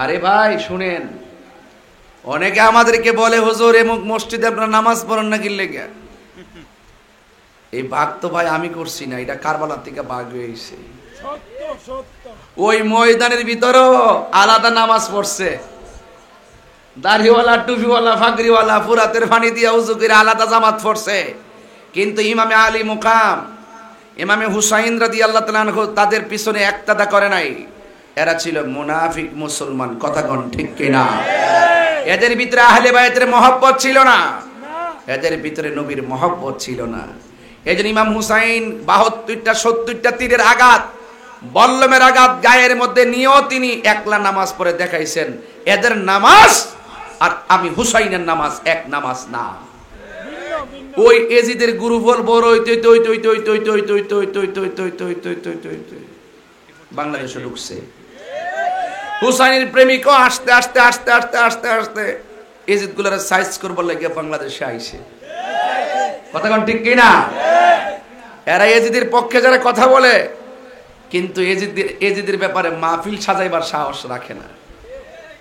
আরে ভাই শুনেন, অনেকে আমাদেরকে বলে হুজুর এমুক মসজিদে আপনারা নামাজ পড়েন না কি লেগে। এই ভাগ তো ভাই আমি করছি না, এটা কারবালা থেকে ভাগ হয়েছে। ওই ময়দানের ভিতরেও আলাদা নামাজ পড়ছে, দাড়িওয়ালা টুপিওয়ালা ফাগরিওয়ালা ফুরাতের পানি দিয়া উজু করে আলাদা জামাত পড়ছে। কিন্তু ইমামে আলী মুকাম, ইমামে হুসাইন রাদিয়াল্লাহু তাআলা আনহু তাদের পিছনে একতাদা করে নাই। এরা ছিল মুনাফিক মুসলমান, কথা কোন ঠিক কিনা? এদের ভিতরে আহলে বায়তের মহব্বত ছিল না, এদের ভিতরে নবীর মহব্বত ছিল না। এজন্য ইমাম হুসাইন ৭২টা ৭০টা তীরের আঘাত, বল্লমের আঘাত গায়ের মধ্যে নিয়েও তিনি একলা নামাজ পড়ে দেখাইছেন এদের নামাজ আর আমি হুসাইনের নামাজ এক নামাজ না। ওই এজিদের গুরুফল বড় বাংলাদেশে ঢুকছে। হুসাইনের প্রেমিকও আস্তে আস্তে আস্তে আস্তে আস্তে আস্তে এজিদ গুলার সাইজ করবার লাগে বাংলাদেশে আইছে, কথা কোন ঠিক কিনা? এরা এজিদের পক্ষে যারা কথা বলে কিন্তু এজিদের ব্যাপারে মাহফিল সাজাইবার সাহস রাখে না,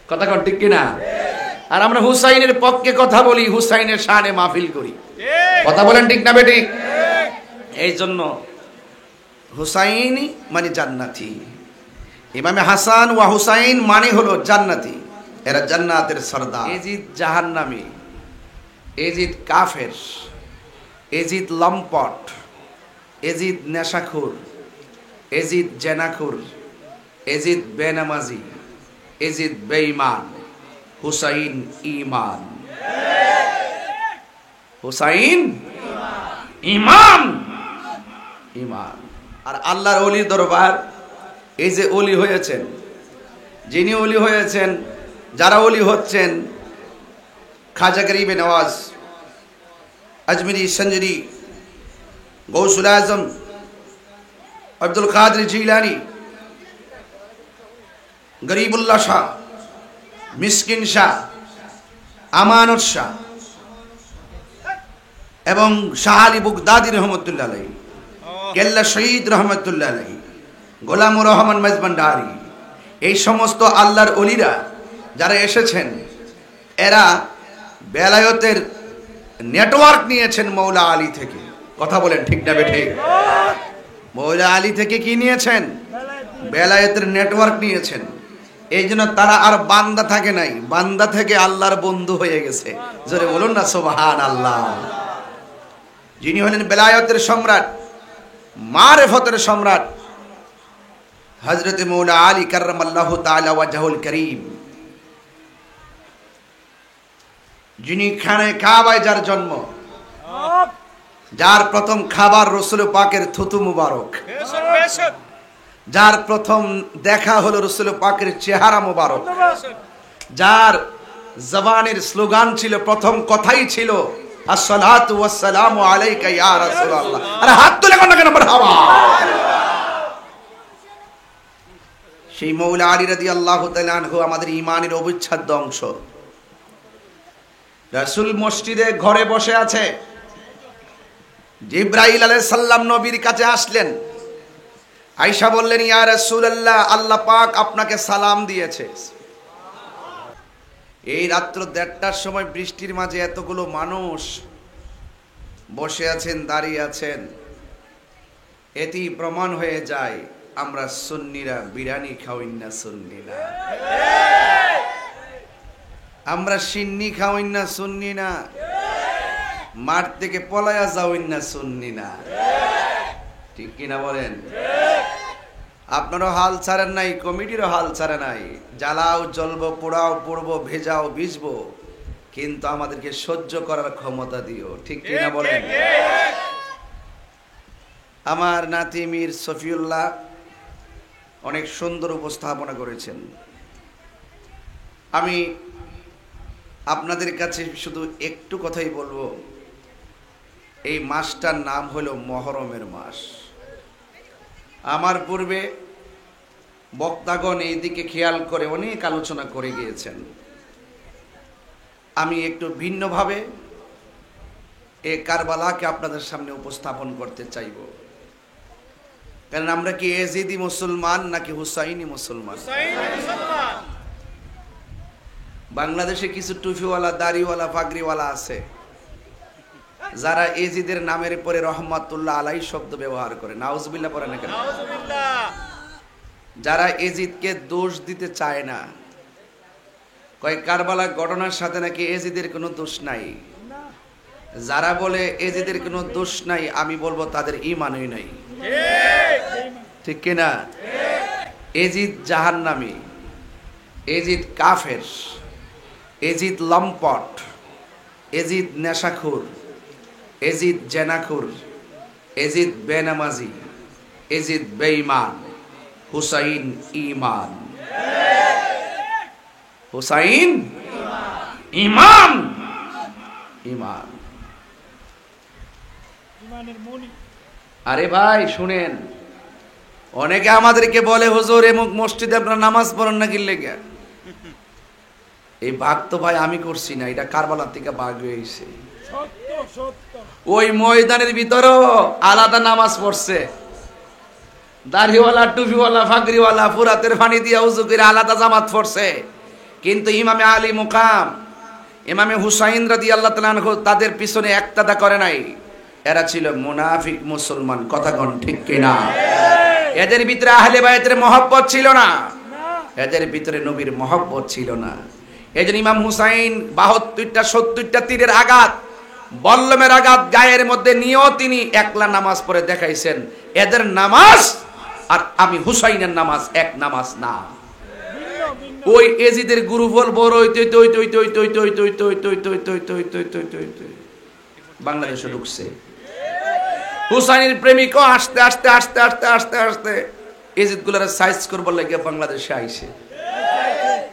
কথা কোন ঠিক কিনা? আর আমরা হুসাইনের পক্ষে কথা বলি, হুসাইনের শানে মাহফিল করি, কথা বলেন ঠিক না বেঠিক? এই জন্য হুসাইন মানে জান্নাতি, ইমামে হাসান ওয়া হুসাইন মানে হলো জান্নাতি, এরা জান্নাতের সরদার। এজিদ জাহান্নামী, এজিদ কাফের, এজিদ লম্পট, এজিদ নেশাখোর, এজিদ জেনাখোর, এজিদ বেনামাজি, এজিদ বেঈমান, হুসাইন ঈমান। হুসাইন ঈমান, ঈমান। আর আল্লাহর ওলির দরবার, এই যে ওলি হয়েছেন, যিনি ওলি হয়েছেন, যারা ওলি হচ্ছেন, খাজা গরিবে নওয়াজ, আজমিরি সঞ্জরি, গৌসুল আজম, আব্দুল কাদের জিলানি, গরিবুল্লাহ শাহ, মিসকিন শাহ, আমানত শাহ এবং শাহ আলী বুগদাদি রহমতুল্লাহ আলাইহি, কেল্লা শহীদ রহমতুল্লাহ আলাইহি, গোলামুর রহমান মেজবান্ডারি, এই সমস্ত আল্লাহর ওলিরা যারা এসেছেন এরা বেলায়েতের নেটওয়ার্ক নিয়েছেন মৌলা আলী থেকে, কথা বলেন ঠিক না বেঠিক? মৌলা আলী থেকে কি নিয়েছেন? বেলায়েতের নেটওয়ার্ক নিয়েছেন। এই জন্য তারা আর বান্দা থাকে নাই, বান্দা থেকে আল্লাহর বন্ধু হয়ে গেছে। জোরে বলুন না সুবহানাল্লাহ। যিনি হলেন বেলায়েতের সম্রাট, মারিফতের সম্রাট, হযরত মৌলা আলী কাররামাল্লাহু তাআলা ওয়াজহুল করিম, যিনি খানে কাবায় যার জন্ম, যার প্রথম খাবার রাসূল পাকের থুতু মুবারক, যার প্রথম দেখা হলো রাসূল পাকের চেহারা মুবারক, যার জবানের স্লোগান ছিল, প্রথম কথাই ছিল আসসালাতু ওয়াসসালামু আলাইকা ইয়া রাসূলুল্লাহ। আরে হাত তুলে কোন কেন মারহাবা। সেই মৌলা আলী রাদিয়াল্লাহু তাআলা আনহু আমাদের ঈমানের অবিচ্ছেদ্য অংশ। রাসূল মসজিদে ঘরে বসে আছে, জিবরাইল আলাইহিস সালাম নবীর কাছে আসলেন, আয়েশা বললেন ইয়া রাসূলুল্লাহ, আল্লাহ পাক আপনাকে সালাম দিয়েছে। এই রাত্র ১:৩০টার সময় বৃষ্টির মাঝে এতগুলো মানুষ বসে আছেন, দাঁড়িয়ে আছেন, এটি প্রমাণ হয়ে যায় আমরা সুন্নিরা বিরিয়ানি খাওয়াই না, সুন্নি না, আমরা সিন্নি খাওয়াই না, সুন্নি না, মাঠ থেকে পলায়া যাওয়াই না, সুন্নি না, ঠিক কিনা বলেন? আপনারও হাল ছাড়েন নাই, কমিটিরও হাল ছাড়ে নাই, জ্বালাও জ্বলবো, পোড়াও পড়বো, ভেজাও ভিজবো, কিন্তু আমাদেরকে সহ্য করার ক্ষমতা দিও, ঠিক কিনা বলেন? আমার নাতি মীর সফিউল্লাহ অনেক সুন্দর উপস্থাপনা করেছেন। আমি আপনাদের কাছে শুধু একটু কথাই বলবো, এই মাসটার নাম হলো মহরমের মাস। আমার পূর্বে বক্তাগণ এই দিকে খেয়াল করে অনেক আলোচনা করে গিয়েছেন। আমি একটু ভিন্নভাবে এই কারবালাকে আপনাদের সামনে উপস্থাপন করতে চাইব। কারণ আমরা কি এজিদি মুসলমান নাকি হুসাইনি মুসলমান? বাংলাদেশে কিছু টুপিওয়ালা দাড়িওয়ালা পাগড়িওয়ালা আছে যারা এজিদের নামের পরে রহমাতুল্লাহ আলাইহি শব্দ ব্যবহার করে। নাউজুবিল্লাহ পড়েন না কেন? যারা এজিদকে দোষ দিতে চায় না, কয় কারবালার ঘটনার সাথে নাকি এজিদের কোনো দোষ নাই। যারা বলে এজিদের কোনো দোষ নাই, আমি বলবো তাদের ঈমানই নাই। ঠিক কিনা? এজিদ জাহান্নামী, এজিদ কাফের, এজিদ লম্পট, এজিদ নেশাখোর, এজিদ জেনাখোর, এজিদ বেনামাজি, এজিদ বেঈমান, হুসাইন ঈমান। হুসাইন ঈমান, ঈমান। আরে ভাই শুনেন, অনেকে আমাদেরকে বলে হুজুর এমুক মসজিদে আপনারা নামাজ পড়েন না কিল্লে গে? এই ভাগ তো ভাই আমি করছি না, এটা কারবালা থেকে ভাগ হয়েছে। ওই ময়দানের ভিতরেও আলাদা নামাজ পড়ছে, দাড়িওয়ালা টুপিওয়ালা ফাগরিওয়ালা ফুরাতের পানি দিয়া উজু করে আলাদা জামাত পড়ছে। কিন্তু ইমামে আলী মুকাম, ইমামে হুসাইন রাদিয়াল্লাহু তাআলা আনহু তাদের পিছনে একতাদা করে নাই। এরা ছিল মুনাফিক মুসলমান। কথা কোন ঠিক কিনা? এদের ভিতরে আহলে বায়তের মহব্বত ছিল না, এদের ভিতরে নবীর মহব্বত ছিল না। এজন্য ইমাম হুসাইন ৭২টা ৭০টা তীরের আঘাত, বল্লমের আঘাত গায়ের মধ্যে নিয়েও তিনি একলা নামাজ পড়ে দেখাইছেন। এদের নামাজ আর আমি হুসাইনের নামাজ এক নামাজ না। ওই এজিদের গুরুফল বড় বাংলাদেশে ঢুকছে। হুসাইনের প্রেমিকও আস্তে আস্তে আস্তে আস্তে আস্তে আস্তে এজিদ গুলার সাইজ করবার লাগে বাংলাদেশে আইছে।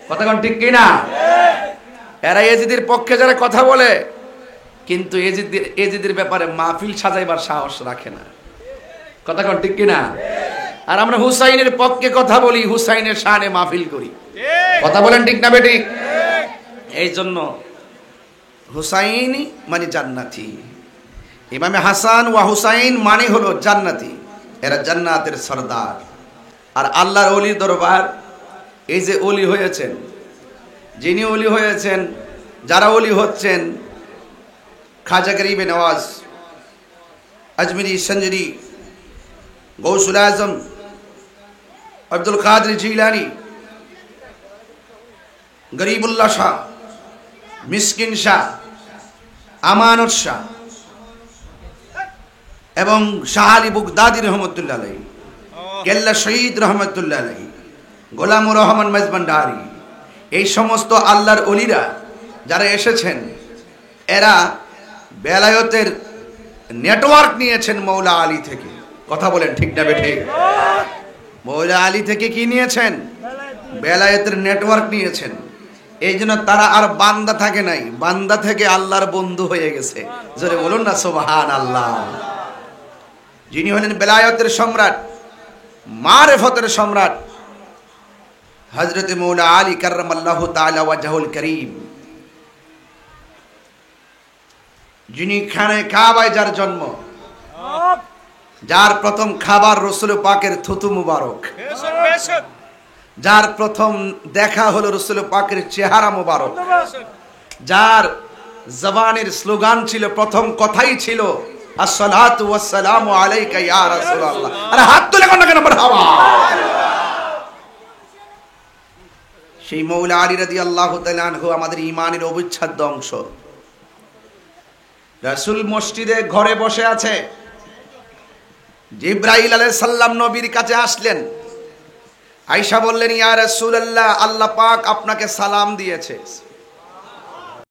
কথা কোন ঠিক কিনা? এরা এজিদের পক্ষে যারা কথা বলে, কিন্তু এজিদের ব্যাপারে মাহফিল সাজাইবার সাহস রাখে না। কথা কোন ঠিক কিনা? আর আমরা হুসাইনের পক্ষে কথা বলি, হুসাইনের শানে মাহফিল করি। কথা বলেন ঠিক না বেঠিক? এই জন্য হুসাইন মানে জান্নাতি, ইমামে হাসান ওয়া হুসাইন মানে হলো জান্নাতি। এরা জান্নাতের সরদার। আর আল্লাহর ওলির দরবার, এই যে ওলি হয়েছেন, যিনি ওলি হয়েছেন, যারা ওলি হচ্ছেন, খাজা গরিবে নওয়াজ, আজমিরি সঞ্জরি, গৌসুল আজম, আব্দুল কাদের জিলানি, গরিবুল্লাহ শাহ, মিসকিন শাহ, আমানত শাহ এবং শাহ আলী বুগদাদি রহমতুল্লাহ আলাইহি, কেল্লা শহীদ রহমতুল্লাহ আলাইহি, গোলামুর রহমান মেজবান্ডারি, এই সমস্ত আল্লাহর ওলিরা যারা এসেছেন, এরা বেলায়েতের নেটওয়ার্ক নিয়েছেন মৌলা আলী থেকে। কথা বলেন ঠিক না বেঠিক? মৌলা আলী থেকে কি নিয়েছেন? বেলায়েতের নেটওয়ার্ক নিয়েছেন। এই জন্য তারা আর বান্দা থাকে নাই, বান্দা থেকে আল্লাহর বন্ধু হয়ে গেছে। জোরে বলুন না সুবহানাল্লাহ। যিনি হলেন বেলায়েতের সম্রাট, মারিফতের সম্রাট, হযরত মৌলা আলী কাররামাল্লাহু তাআলা ওয়াজহুল করিম, যিনি খানে কাবায় যার জন্ম, যার প্রথম খাবার রাসূল পাকের থুতু মুবারক, যার প্রথম দেখা হলো রাসূল পাকের চেহারা মুবারক, যার জবানের স্লোগান ছিল, প্রথম কথাই ছিল আসসালাতু ওয়াসসালামু আলাইকা ইয়া রাসূলুল্লাহ। আরে হাত তুলে কোন কেন মারহাবা। সেই মৌলা আলী রাদিয়াল্লাহু তাআলা আনহু আমাদের ঈমানের অবিচ্ছেদ্য অংশ। রাসূল মসজিদে ঘরে বসে আছে, জিবরাইল আলাইহিস সালাম নবীর কাছে আসলেন। আয়েশা বললেন, ইয়া রাসূলুল্লাহ, আল্লাহ পাক আপনাকে সালাম দিয়েছে।